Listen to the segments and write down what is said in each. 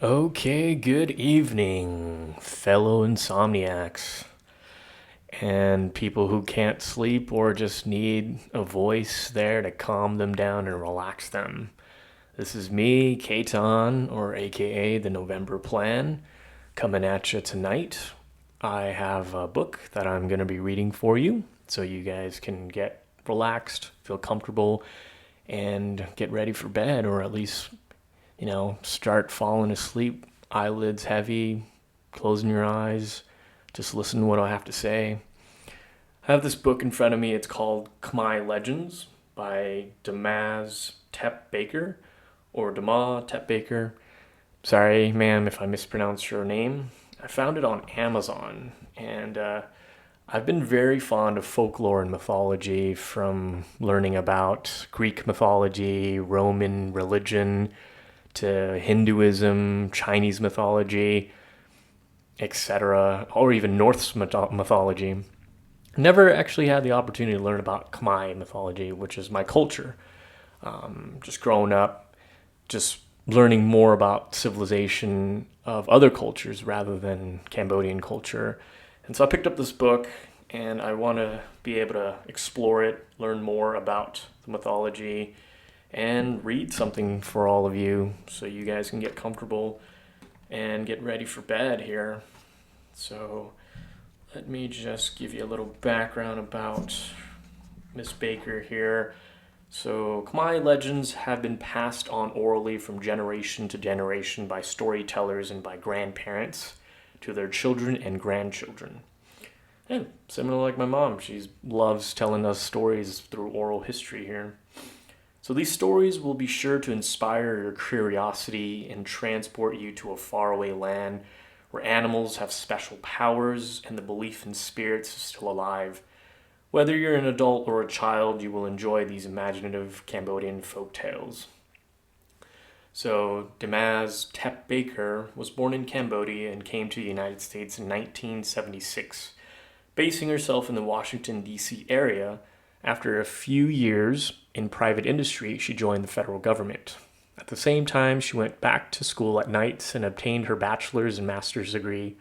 Okay, good evening, fellow insomniacs and people who can't sleep or just need a voice there to calm them down and relax them. This is me, Katon, or AKA the November Plan, coming at you tonight. I have a book that I'm going to be reading for you so you guys can get relaxed, feel comfortable, and get ready for bed, or at least start falling asleep, eyelids heavy, closing your eyes, just listen to what I have to say. I have this book in front of me. It's called Khmer Legends by Demaz Tep Baker, or Demaz Tep Baker. Sorry, ma'am, if I mispronounced your name. I found it on Amazon, and I've been very fond of folklore and mythology, from learning about Greek mythology, Roman religion, to Hinduism, Chinese mythology, etc., or even Norse mythology. Never actually had the opportunity to learn about Khmer mythology, which is my culture. Just growing up, just learning more about civilization of other cultures rather than Cambodian culture. And so I picked up this book, and I want to be able to explore it, learn more about the mythology, and read something for all of you so you guys can get comfortable and get ready for bed here. So let me just give you a little background about Miss Baker here. So Khmer legends have been passed on orally from generation to generation by storytellers and by grandparents to their children and grandchildren. And similar like my mom, she loves telling us stories through oral history here. So these stories will be sure to inspire your curiosity and transport you to a faraway land where animals have special powers and the belief in spirits is still alive. Whether you're an adult or a child, you will enjoy these imaginative Cambodian folk tales. So Demaz Tep Baker was born in Cambodia and came to the United States in 1976, basing herself in the Washington, D.C. area. After a few years in private industry, she joined the federal government. At the same time, she went back to school at nights and obtained her bachelor's and master's degree.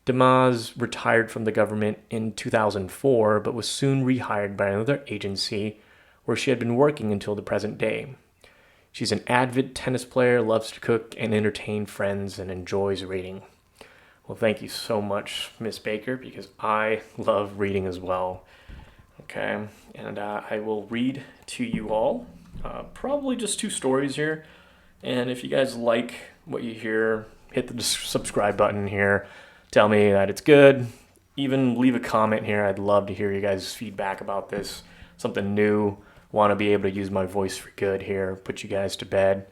Demaz retired from the government in 2004, but was soon rehired by another agency where she had been working until the present day. She's an avid tennis player, loves to cook and entertain friends, and enjoys reading. Well, thank you so much, Miss Baker, because I love reading as well. Okay, and I will read to you all, probably just two stories here. And if you guys like what you hear, hit the subscribe button here. Tell me that it's good. Even leave a comment here. I'd love to hear you guys' feedback about this. Something new. Want to be able to use my voice for good here. Put you guys to bed.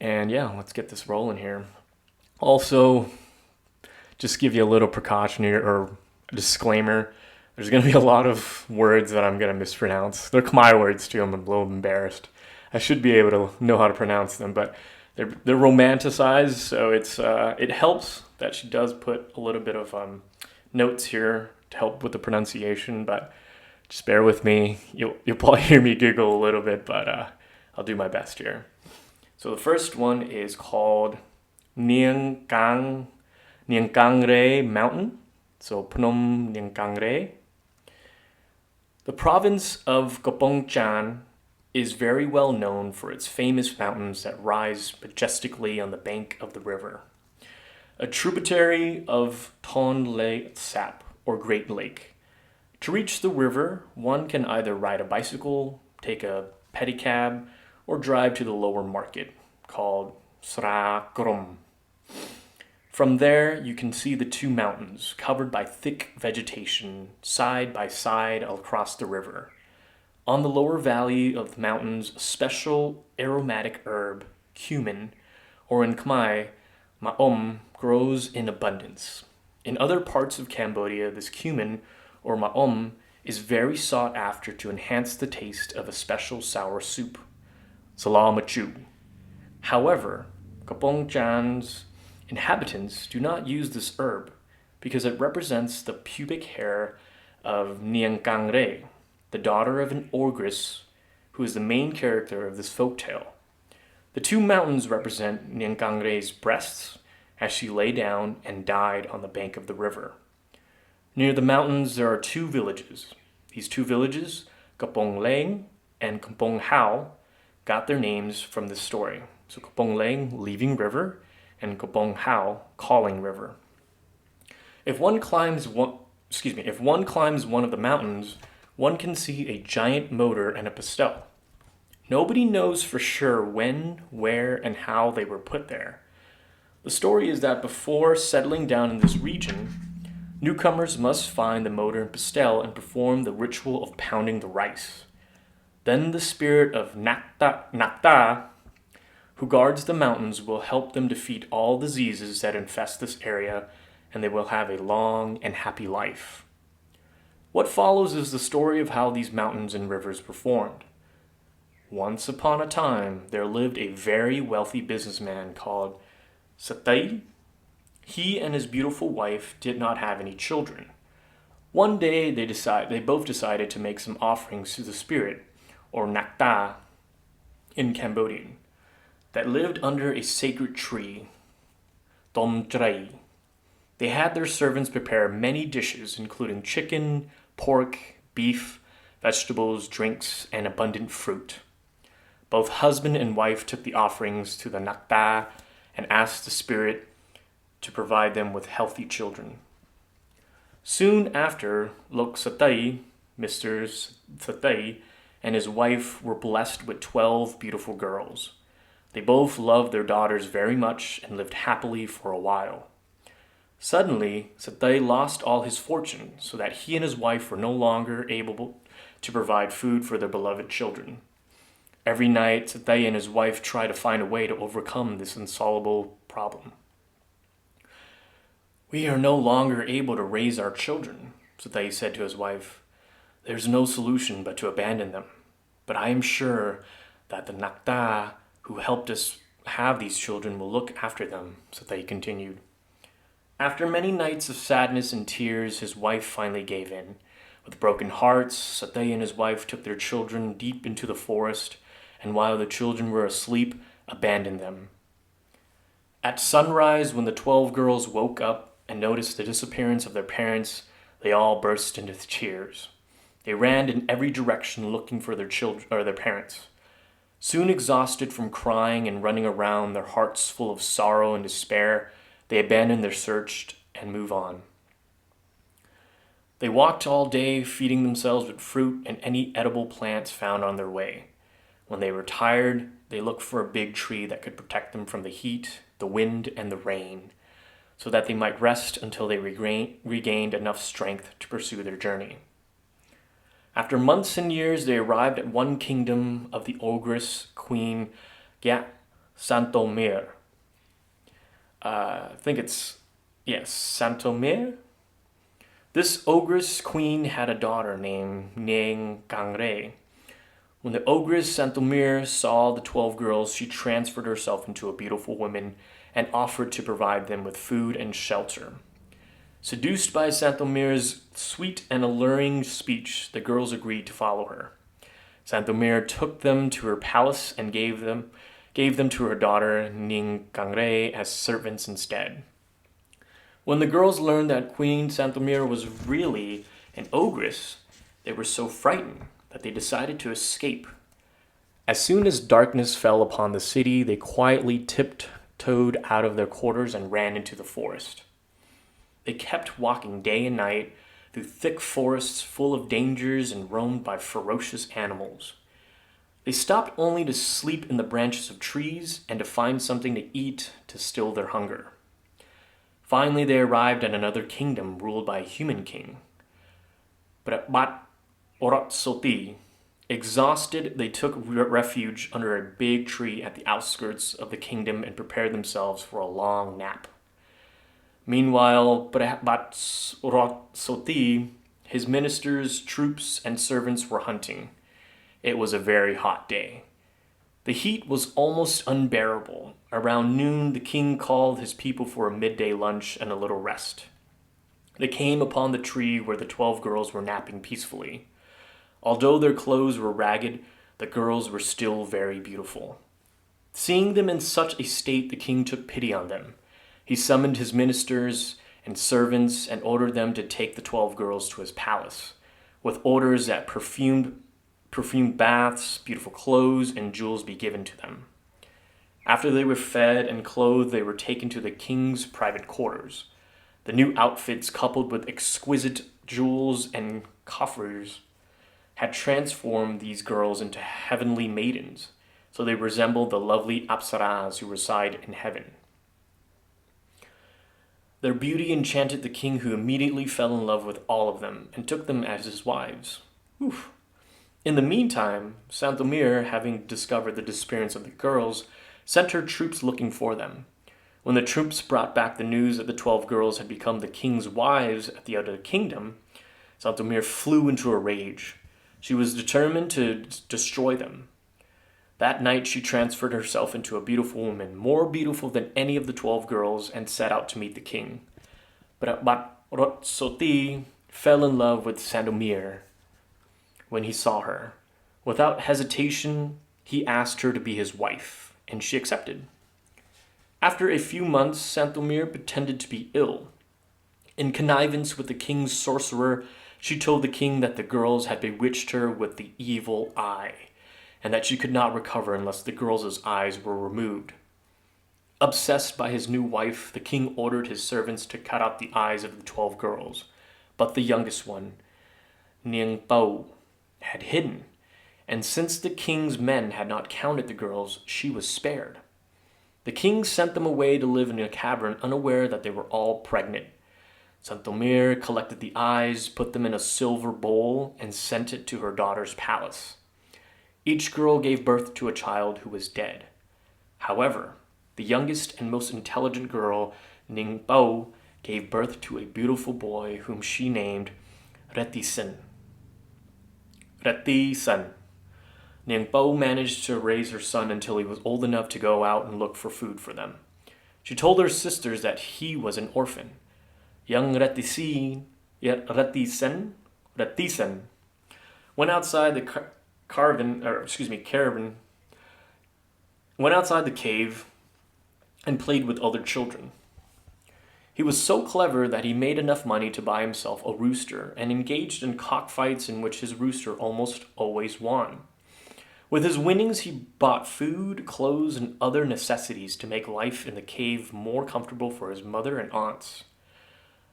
And yeah, let's get this rolling here. Also, just give you a little precaution here, or a disclaimer. There's going to be a lot of words that I'm going to mispronounce. They're Khmer words too. I'm a little embarrassed. I should be able to know how to pronounce them, but they're romanticized, so it helps that she does put a little bit of notes here to help with the pronunciation. But just bear with me. You'll probably hear me giggle a little bit, but I'll do my best here. So the first one is called NeangKal Mountain. So Phnom NeangKal. The province of Kampong Chhnang is very well known for its famous mountains that rise majestically on the bank of the river, a tributary of Ton Le Sap, or Great Lake. To reach the river, one can either ride a bicycle, take a pedicab, or drive to the lower market, called Krom. From there, you can see the two mountains covered by thick vegetation side by side across the river. On the lower valley of the mountains, a special aromatic herb, cumin, or in Khmer, maom, grows in abundance. In other parts of Cambodia, this cumin, or maom, is very sought after to enhance the taste of a special sour soup, Samlar Machuu. However, Kampong Chnang's inhabitants do not use this herb because it represents the pubic hair of NeangKal, the daughter of an ogress who is the main character of this folktale. The two mountains represent NeangKal's breasts as she lay down and died on the bank of the river. Near the mountains there are two villages. These two villages, Kampong Chhnang and Kampong Chhnang, got their names from this story. So Kampong Chhnang, leaving river, and Kampong Chhnang, calling river. If one climbs one of the mountains, one can see a giant motor and a pastel. Nobody knows for sure when, where, and how they were put there. The story is that before settling down in this region, newcomers must find the motor and pastel and perform the ritual of pounding the rice. Then the spirit of Nakta, who guards the mountains, will help them defeat all diseases that infest this area, and they will have a long and happy life. What follows is the story of how these mountains and rivers were formed. Once upon a time, there lived a very wealthy businessman called Satay. He and his beautiful wife did not have any children. One day, they both decided to make some offerings to the spirit, or Nakta, in Cambodian, that lived under a sacred tree, Doeum Chhrey. They had their servants prepare many dishes, including chicken, pork, beef, vegetables, drinks, and abundant fruit. Both husband and wife took the offerings to the Nakta and asked the spirit to provide them with healthy children. Soon after, Lok Satay, Mr. Satay, and his wife were blessed with 12 beautiful girls. They both loved their daughters very much and lived happily for a while. Suddenly, Satay lost all his fortune, so that he and his wife were no longer able to provide food for their beloved children. Every night, Satay and his wife try to find a way to overcome this insoluble problem. "We are no longer able to raise our children," Satay said to his wife. "There's no solution but to abandon them. But I am sure that the Nakta who helped us have these children will look after them," Satay continued. After many nights of sadness and tears, his wife finally gave in. With broken hearts, Satay and his wife took their children deep into the forest, and while the children were asleep, abandoned them. At sunrise, when the 12 girls woke up and noticed the disappearance of their parents, they all burst into tears. They ran in every direction looking for their parents. Soon exhausted from crying and running around, their hearts full of sorrow and despair, they abandoned their search and moved on. They walked all day, feeding themselves with fruit and any edible plants found on their way. When they were tired, they looked for a big tree that could protect them from the heat, the wind, and the rain, so that they might rest until they regained enough strength to pursue their journey. After months and years, they arrived at one kingdom of the ogress Queen Gya Santomir. Santomir? This ogress queen had a daughter named NeangKal. When the ogress Santomir saw the 12 girls, she transferred herself into a beautiful woman and offered to provide them with food and shelter. Seduced by Santomir's sweet and alluring speech, the girls agreed to follow her. Santomir took them to her palace and gave them to her daughter NeangKal as servants instead. When the girls learned that Queen Santomir was really an ogress, they were so frightened that they decided to escape. As soon as darkness fell upon the city, they quietly tiptoed out of their quarters and ran into the forest. They kept walking day and night through thick forests full of dangers and roamed by ferocious animals. They stopped only to sleep in the branches of trees and to find something to eat to still their hunger. Finally, they arrived at another kingdom ruled by a human king. But Soti. Exhausted, they took refuge under a big tree at the outskirts of the kingdom and prepared themselves for a long nap. Meanwhile, Soti, his ministers, troops, and servants were hunting. It was a very hot day. The heat was almost unbearable. Around noon, the king called his people for a midday lunch and a little rest. They came upon the tree where the 12 girls were napping peacefully. Although their clothes were ragged, the girls were still very beautiful. Seeing them in such a state, the king took pity on them. He summoned his ministers and servants and ordered them to take the 12 girls to his palace, with orders that perfumed baths, beautiful clothes, and jewels be given to them. After they were fed and clothed, they were taken to the king's private quarters. The new outfits, coupled with exquisite jewels and coffers, had transformed these girls into heavenly maidens, so they resembled the lovely Apsaras who reside in heaven. Their beauty enchanted the king, who immediately fell in love with all of them and took them as his wives. Oof. In the meantime, Santomir, having discovered the disappearance of the girls, sent her troops looking for them. When the troops brought back the news that the 12 girls had become the king's wives at the other kingdom, Santomir flew into a rage. She was determined to destroy them. That night she transferred herself into a beautiful woman, more beautiful than any of the 12 girls, and set out to meet the king. But Rotsoti fell in love with Santomir when he saw her. Without hesitation, he asked her to be his wife, and she accepted. After a few months, Santomir pretended to be ill. In connivance with the king's sorcerer, she told the king that the girls had bewitched her with the evil eye, and that she could not recover unless the girls' eyes were removed. Obsessed by his new wife, the king ordered his servants to cut out the eyes of the 12 girls, but the youngest one, NeangKal, had hidden, and since the king's men had not counted the girls, she was spared. The king sent them away to live in a cavern, unaware that they were all pregnant. Santomir collected the eyes, put them in a silver bowl, and sent it to her daughter's palace. Each girl gave birth to a child who was dead. However, the youngest and most intelligent girl, NeangKal, gave birth to a beautiful boy whom she named Retisen. NeangKal managed to raise her son until he was old enough to go out and look for food for them. She told her sisters that he was an orphan. Young Retisen went outside the went outside the cave and played with other children. He was so clever that he made enough money to buy himself a rooster and engaged in cockfights in which his rooster almost always won. With his winnings, he bought food, clothes, and other necessities to make life in the cave more comfortable for his mother and aunts.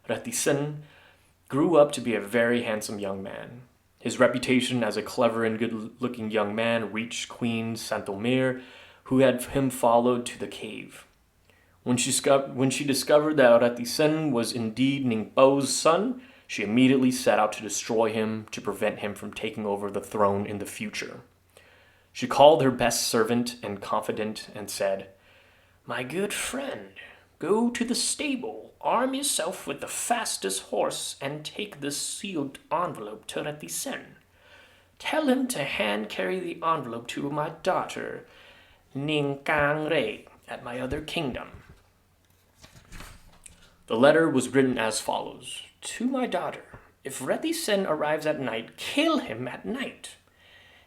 Retisen grew up to be a very handsome young man. His reputation as a clever and good-looking young man reached Queen Santomir, who had him followed to the cave. When she discovered that Retisen was indeed NeangKal's son, she immediately set out to destroy him to prevent him from taking over the throne in the future. She called her best servant and confidant and said, "My good friend, go to the stable, arm yourself with the fastest horse, and take this sealed envelope to Retisen. Tell him to hand carry the envelope to my daughter, NeangKal, at my other kingdom." The letter was written as follows: "To my daughter, if Retisen arrives at night, kill him at night.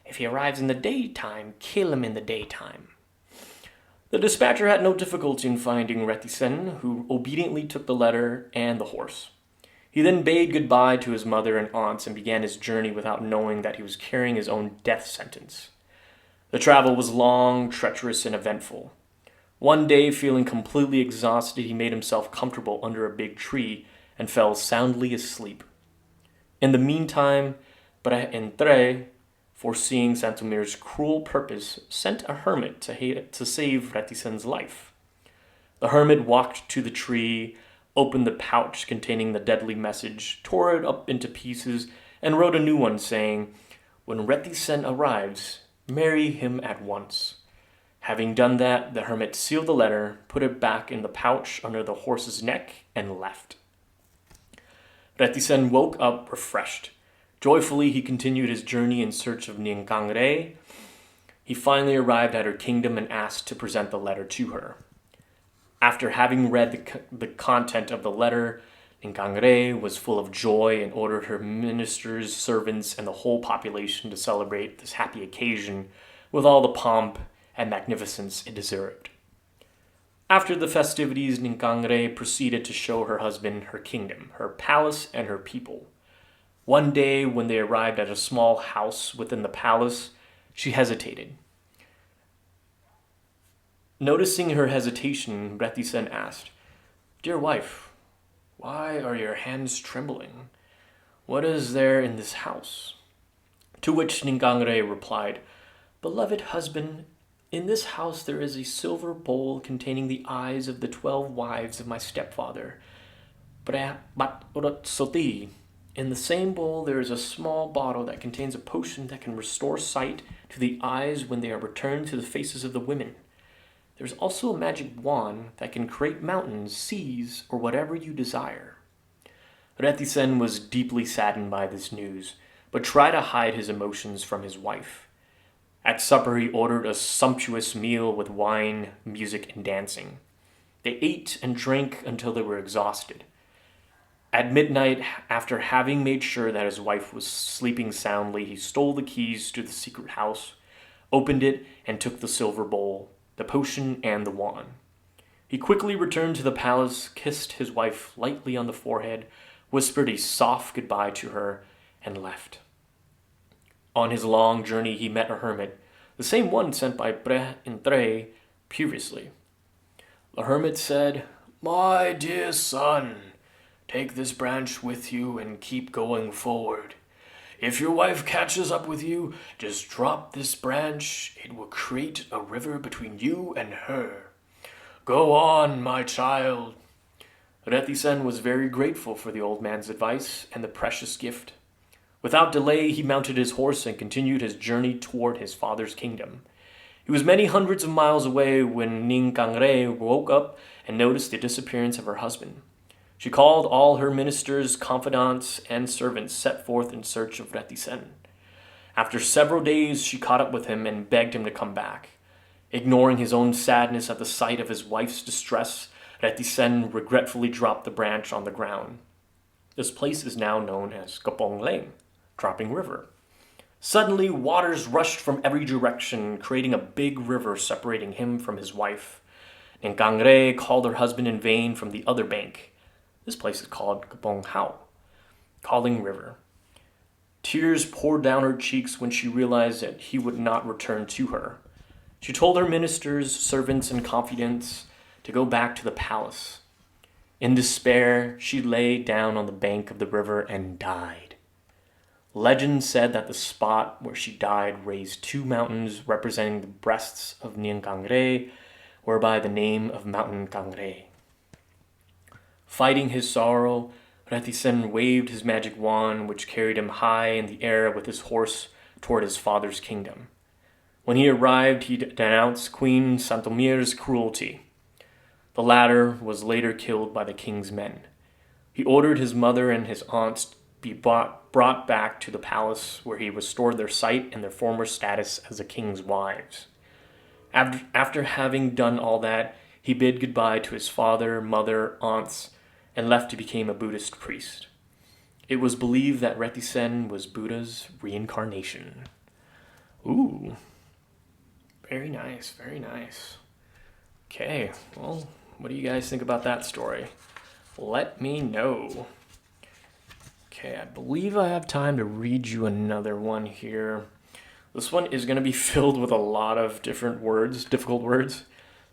If he arrives in the daytime, kill him in the daytime." The dispatcher had no difficulty in finding Retisen, who obediently took the letter and the horse. He then bade goodbye to his mother and aunts and began his journey without knowing that he was carrying his own death sentence. The travel was long, treacherous, and eventful. One day, feeling completely exhausted, he made himself comfortable under a big tree and fell soundly asleep. In the meantime, Entre, foreseeing Santomir's cruel purpose, sent a hermit to save Retisen's life. The hermit walked to the tree, opened the pouch containing the deadly message, tore it up into pieces, and wrote a new one saying, "When Retisen arrives, marry him at once." Having done that, the hermit sealed the letter, put it back in the pouch under the horse's neck, and left. Retisen woke up refreshed. Joyfully, he continued his journey in search of NeangKal. He finally arrived at her kingdom and asked to present the letter to her. After having read the content of the letter, NeangKal was full of joy and ordered her ministers, servants, and the whole population to celebrate this happy occasion with all the pomp and magnificence it deserved. After the festivities, NeangKal proceeded to show her husband her kingdom, her palace, and her people. One day, when they arrived at a small house within the palace, she hesitated. Noticing her hesitation, Reticen asked, "Dear wife, why are your hands trembling? What is there in this house?" To which NeangKal replied, "Beloved husband, in this house there is a silver bowl containing the eyes of the 12 wives of my stepfather. But in the same bowl there is a small bottle that contains a potion that can restore sight to the eyes when they are returned to the faces of the women. There's also a magic wand that can create mountains, seas, or whatever you desire." Reticen was deeply saddened by this news, but tried to hide his emotions from his wife. At supper, he ordered a sumptuous meal with wine, music, and dancing. They ate and drank until they were exhausted. At midnight, after having made sure that his wife was sleeping soundly, he stole the keys to the secret house, opened it, and took the silver bowl, the potion, and the wand. He quickly returned to the palace, kissed his wife lightly on the forehead, whispered a soft goodbye to her, and left. On his long journey, he met a hermit, the same one sent by Chhrey previously. The hermit said, "My dear son, take this branch with you and keep going forward. If your wife catches up with you, just drop this branch. It will create a river between you and her. Go on, my child." Reticen was very grateful for the old man's advice and the precious gift. Without delay, he mounted his horse and continued his journey toward his father's kingdom. He was many hundreds of miles away when NeangKal woke up and noticed the disappearance of her husband. She called all her ministers, confidants, and servants, set forth in search of Reticen. After several days, she caught up with him and begged him to come back. Ignoring his own sadness at the sight of his wife's distress, Reticen regretfully dropped the branch on the ground. This place is now known as Kampong Chhnang, Trapang River. Suddenly, waters rushed from every direction, creating a big river separating him from his wife. NeangKal called her husband in vain from the other bank. This place is called Kampong Chhnang, Calling River. Tears poured down her cheeks when she realized that he would not return to her. She told her ministers, servants, and confidants to go back to the palace. In despair, she lay down on the bank of the river and died. Legend said that the spot where she died raised 2 mountains representing the breasts of NeangKal, whereby the name of Mountain Kangre. Fighting his sorrow, Reticen waved his magic wand, which carried him high in the air with his horse toward his father's kingdom. When he arrived, he denounced Queen Santomir's cruelty. The latter was later killed by the king's men. He ordered his mother and his aunts be brought back to the palace, where he restored their sight and their former status as the king's wives. After having done all that, he bid goodbye to his father, mother, aunts, and left to become a Buddhist priest. It was believed that Reticen was Buddha's reincarnation. Ooh. Very nice, very nice. Okay, well, what do you guys think about that story? Let me know. Okay, I believe I have time to read you another one here. This one is going to be filled with a lot of different words, difficult words.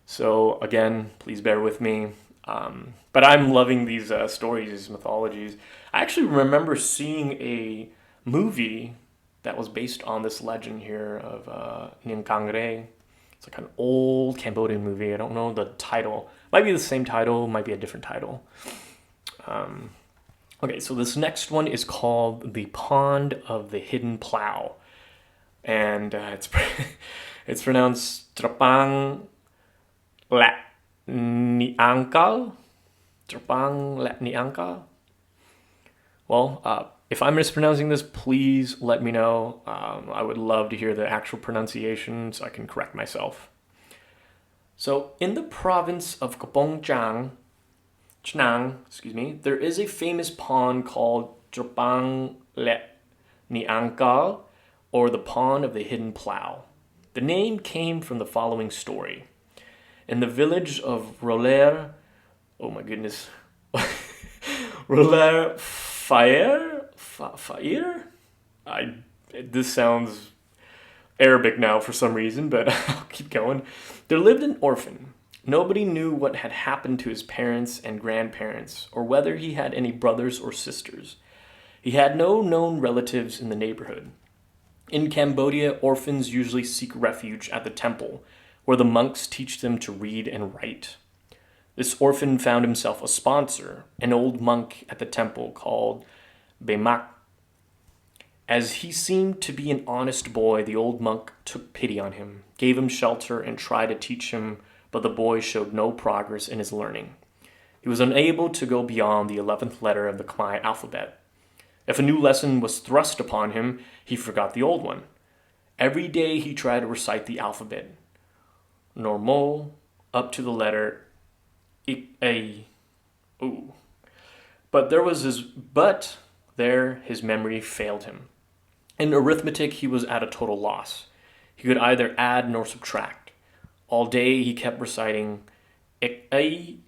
So again, please bear with me. But I'm loving these stories, these mythologies. I actually remember seeing a movie that was based on this legend here of NeangKal. It's like an old Cambodian movie. I don't know the title. Might be the same title, might be a different title. Okay, so this next one is called The Pond of the Hidden Plough. And it's pronounced Trapang NeangKal. Trapang NeangKal. Well, if I'm mispronouncing this, please let me know. I would love to hear the actual pronunciation so I can correct myself. So, in the province of Kampong Chhnang, there is a famous pond called Trapang NeangKal, or the Pond of the Hidden Plough. The name came from the following story. In the village of Roller, oh my goodness, Roller Fire? This sounds Arabic now for some reason, but I'll keep going. There lived an orphan. Nobody knew what had happened to his parents and grandparents, or whether he had any brothers or sisters. He had no known relatives in the neighborhood. In Cambodia, orphans usually seek refuge at the temple, where the monks teach them to read and write. This orphan found himself a sponsor, an old monk at the temple called Demaz. As he seemed to be an honest boy, the old monk took pity on him, gave him shelter, and tried to teach him, but the boy showed no progress in his learning. He was unable to go beyond the 11th letter of the Khmer alphabet. If a new lesson was thrust upon him, he forgot the old one. Every day he tried to recite the alphabet, normal, up to the letter I, ooh. But his memory failed him. In arithmetic, he was at a total loss. He could either add nor subtract. All day he kept reciting I,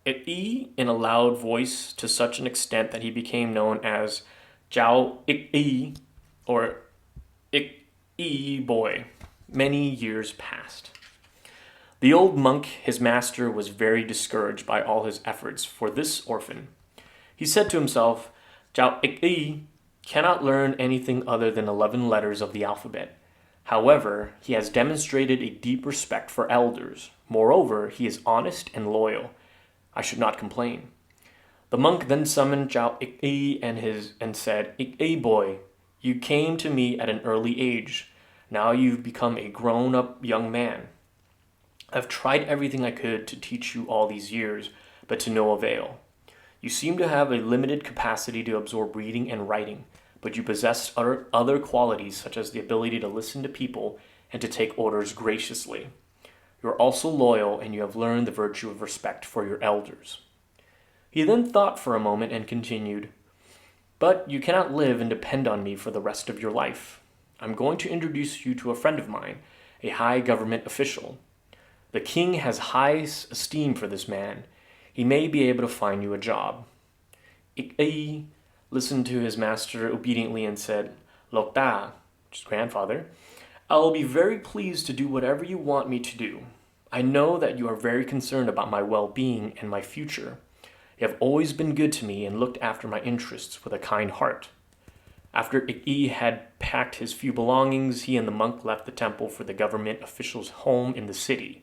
in a loud voice to such an extent that he became known as Jiao I, or I boy. Many years passed. The old monk, his master, was very discouraged by all his efforts for this orphan. He said to himself, Jiao I cannot learn anything other than 11 letters of the alphabet. However, he has demonstrated a deep respect for elders. Moreover, he is honest and loyal. I should not complain. The monk then summoned Jiao I and said, I boy, you came to me at an early age. Now you've become a grown-up young man. I've tried everything I could to teach you all these years, but to no avail. You seem to have a limited capacity to absorb reading and writing, but you possess other qualities such as the ability to listen to people and to take orders graciously. You are also loyal, and you have learned the virtue of respect for your elders. He then thought for a moment and continued, But you cannot live and depend on me for the rest of your life. I'm going to introduce you to a friend of mine, a high government official. The king has high esteem for this man. He may be able to find you a job. I listened to his master obediently and said, Lokta, which is grandfather, I will be very pleased to do whatever you want me to do. I know that you are very concerned about my well-being and my future. You have always been good to me and looked after my interests with a kind heart. After I had packed his few belongings, he and the monk left the temple for the government official's home in the city.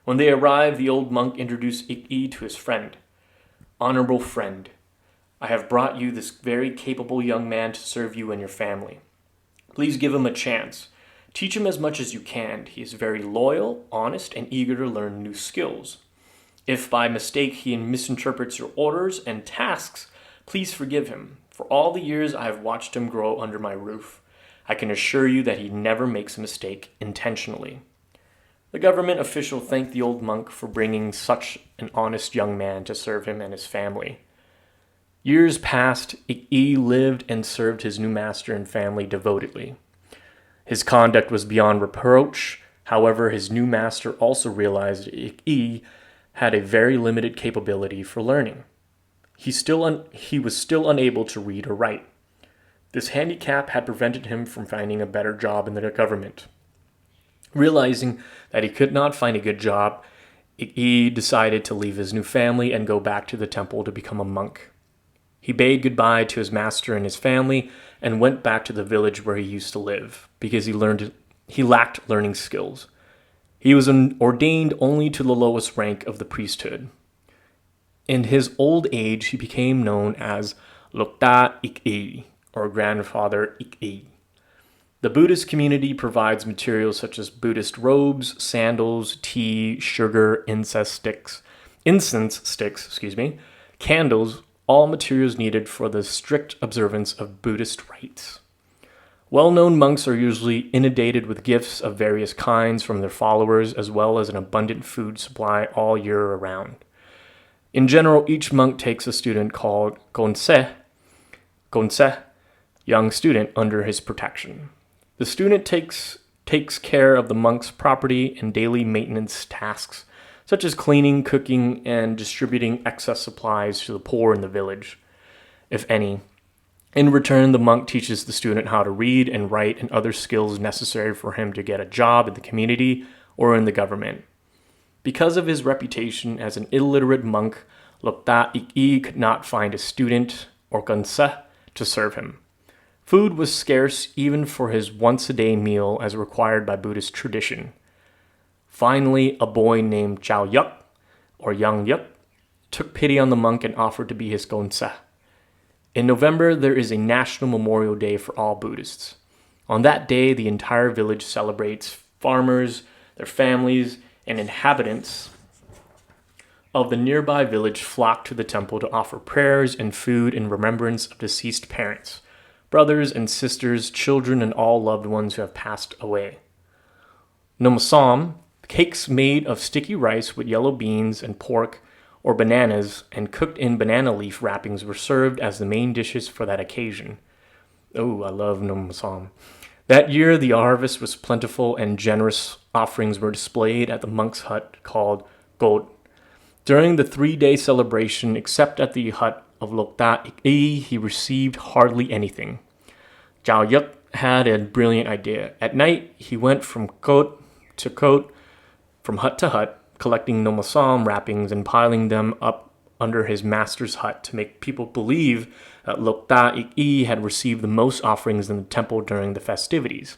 When they arrived, the old monk introduced I to his friend. Honorable friend, I have brought you this very capable young man to serve you and your family. Please give him a chance. Teach him as much as you can. He is very loyal, honest, and eager to learn new skills. If by mistake he misinterprets your orders and tasks, please forgive him. For all the years I have watched him grow under my roof, I can assure you that he never makes a mistake intentionally. The government official thanked the old monk for bringing such an honest young man to serve him and his family. Years passed. I lived and served his new master and family devotedly. His conduct was beyond reproach. However, his new master also realized I had a very limited capability for learning. He was still unable to read or write. This handicap had prevented him from finding a better job in the government. Realizing that he could not find a good job, I decided to leave his new family and go back to the temple to become a monk. He bade goodbye to his master and his family and went back to the village where he used to live because he lacked learning skills. He was ordained only to the lowest rank of the priesthood. In his old age, he became known as Lokta I, or Grandfather I. The Buddhist community provides materials such as Buddhist robes, sandals, tea, sugar, incense sticks, candles, all materials needed for the strict observance of Buddhist rites. Well-known monks are usually inundated with gifts of various kinds from their followers, as well as an abundant food supply all year around. In general, each monk takes a student called Kaun Seus, young student, under his protection. The student takes care of the monk's property and daily maintenance tasks, such as cleaning, cooking, and distributing excess supplies to the poor in the village, if any. In return, the monk teaches the student how to read and write and other skills necessary for him to get a job in the community or in the government. Because of his reputation as an illiterate monk, Lokta Ik could not find a student or Kaun Seus to serve him. Food was scarce even for his once-a-day meal as required by Buddhist tradition. Finally, a boy named Chao Yuk, or Yang Yuk, took pity on the monk and offered to be his Kaun Seus. In November, there is a national memorial day for all Buddhists. On that day, the entire village celebrates. Farmers, their families, and inhabitants of the nearby village flock to the temple to offer prayers and food in remembrance of deceased parents, brothers and sisters, children, and all loved ones who have passed away. Nomasam, cakes made of sticky rice with yellow beans and pork or bananas and cooked in banana leaf wrappings were served as the main dishes for that occasion. Oh, I love Nomasam. That year, the harvest was plentiful and generous offerings were displayed at the monk's hut called Got. During the 3-day celebration, except at the hut of Lokta Ik, he received hardly anything. Chao Yuk had a brilliant idea. At night, he went from coat to coat, from hut to hut, collecting Nomasam wrappings and piling them up under his master's hut to make people believe that Lokta Ik had received the most offerings in the temple during the festivities.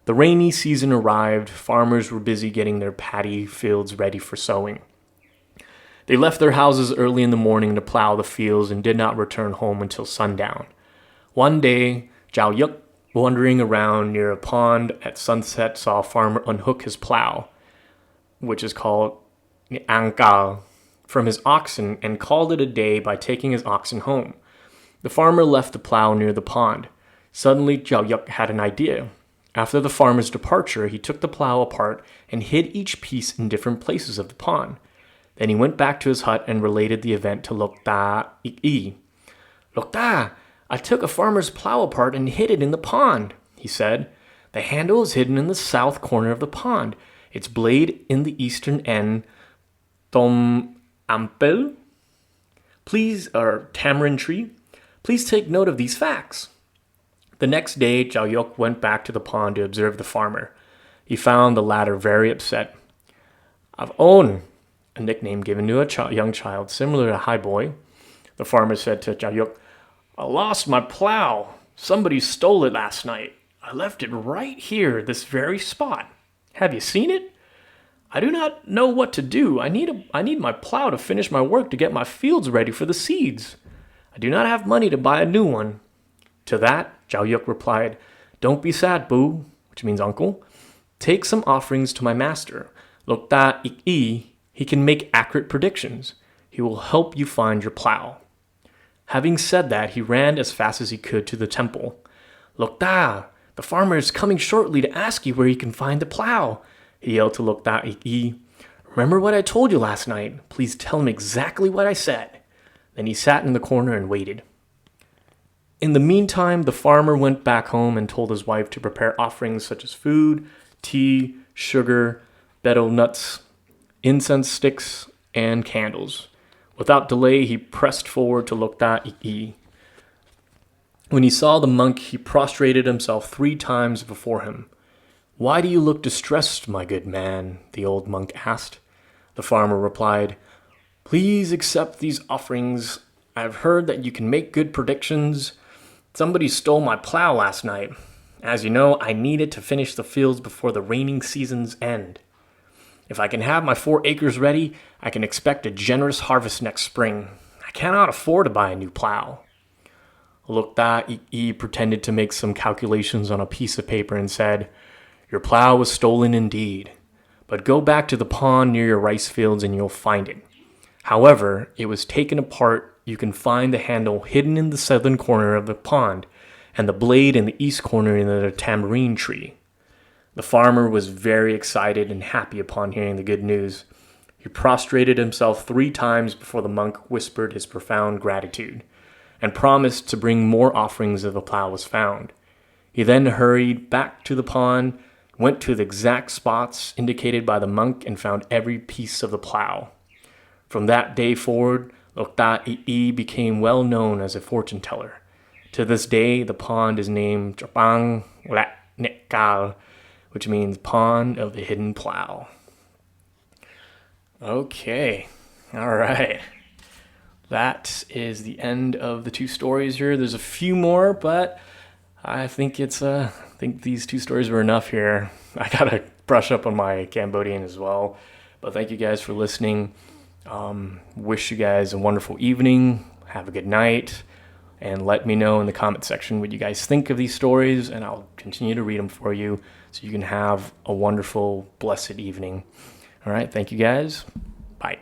The rainy season arrived. Farmers were busy getting their paddy fields ready for sowing. They left their houses early in the morning to plow the fields and did not return home until sundown. One day, Chao Yuk, wandering around near a pond at sunset, saw a farmer unhook his plow, which is called NeangKal, from his oxen and called it a day by taking his oxen home. The farmer left the plow near the pond. Suddenly, Chao Yuk had an idea. After the farmer's departure, he took the plow apart and hid each piece in different places of the pond. Then he went back to his hut and related the event to Lokta Ik. "Lokta, I took a farmer's plow apart and hid it in the pond," he said. "The handle is hidden in the south corner of the pond, its blade in the eastern end. Doeum Chhrey, please, or tamarind tree. Please take note of these facts." The next day, Chao Yuk went back to the pond to observe the farmer. He found the latter very upset. "I've owned," a nickname given to a young child similar to Hi Boy. The farmer said to Chao Yuk, "I lost my plow. Somebody stole it last night. I left it right here, this very spot. Have you seen it? I do not know what to do. I need my plow to finish my work to get my fields ready for the seeds. I do not have money to buy a new one." To that, Chao Yuk replied, "Don't be sad, Boo," which means uncle. "Take some offerings to my master, Lokta Ik. He can make accurate predictions. He will help you find your plow." Having said that, he ran as fast as he could to the temple. "Lokta, the farmer is coming shortly to ask you where he can find the plow," he yelled to Lokta Ik. "Remember what I told you last night. Please tell him exactly what I said." Then he sat in the corner and waited. In the meantime, the farmer went back home and told his wife to prepare offerings such as food, tea, sugar, betel nuts, incense sticks, and candles. Without delay, he pressed forward to Lokta Ik. When he saw the monk, he prostrated himself 3 times before him. "Why do you look distressed, my good man?" the old monk asked. The farmer replied, "Please accept these offerings. I have heard that you can make good predictions. Somebody stole my plow last night. As you know, I need it to finish the fields before the raining season's end. If I can have my 4 acres ready, I can expect a generous harvest next spring. I cannot afford to buy a new plow." Lokta Ik pretended to make some calculations on a piece of paper and said, "Your plow was stolen indeed, but go back to the pond near your rice fields and you'll find it. However, it was taken apart. You can find the handle hidden in the southern corner of the pond and the blade in the east corner in the tamarind tree." The farmer was very excited and happy upon hearing the good news. He prostrated himself 3 times before the monk whispered his profound gratitude and promised to bring more offerings if the plow was found. He then hurried back to the pond, went to the exact spots indicated by the monk, and found every piece of the plough. From that day forward, Lokta I became well known as a fortune teller. To this day, the pond is named Trapang NeangKal, which means Pond of the Hidden Plough. Okay, all right. That is the end of the 2 stories here. There's a few more, but I think these 2 stories were enough here. I gotta brush up on my Cambodian as well. But thank you guys for listening. Wish you guys a wonderful evening. Have a good night. And let me know in the comment section what you guys think of these stories, and I'll continue to read them for you so you can have a wonderful, blessed evening. All right, thank you guys. Bye.